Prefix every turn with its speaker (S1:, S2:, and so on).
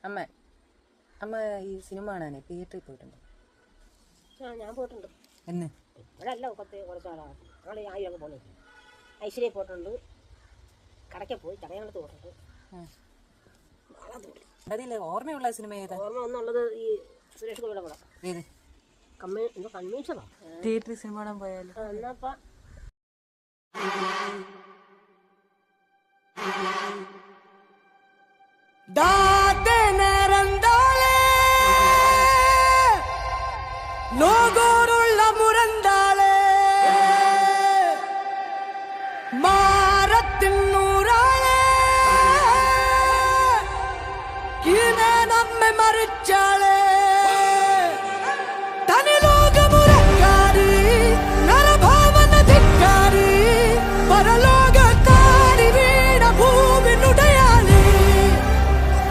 S1: അമ്മ അമ്മ ഈ സിനിമ കാണാനേ തിയേറ്ററിൽ പോയിട്ടുണ്ടോ?
S2: ഞാൻ പോയിട്ടുണ്ട്.
S1: എന്ന്?
S2: ഇപ്പോഴല്ല, കുറച്ച് നാളാണ്. ഞങ്ങൾ ആയിരം പോകുന്നത്. ഐശ്വര്യ പോയിട്ടുണ്ട്, കടയ്ക്ക് പോയി, ചടയങ്ങളത്ത് പോയിട്ടുണ്ട്.
S1: അതില്ലേ ഓർമ്മയുള്ള സിനിമ ഏതാ?
S2: ഓർമ്മ ഒന്നുള്ളത് ഈ സുരേഷ് ഗോപിയുടെ കൂടെ.
S1: ഏത്?
S2: കൺവീൻഷനോ
S1: തിയേറ്ററിൽ സിനിമ കാണാൻ പോയാലോ?
S2: എന്നാപ്പാ
S3: ലോകോടുള്ള മുരന്താളെ മാറത്തിന്നൂറാളെ നമ്മെ മറിച്ചാളെ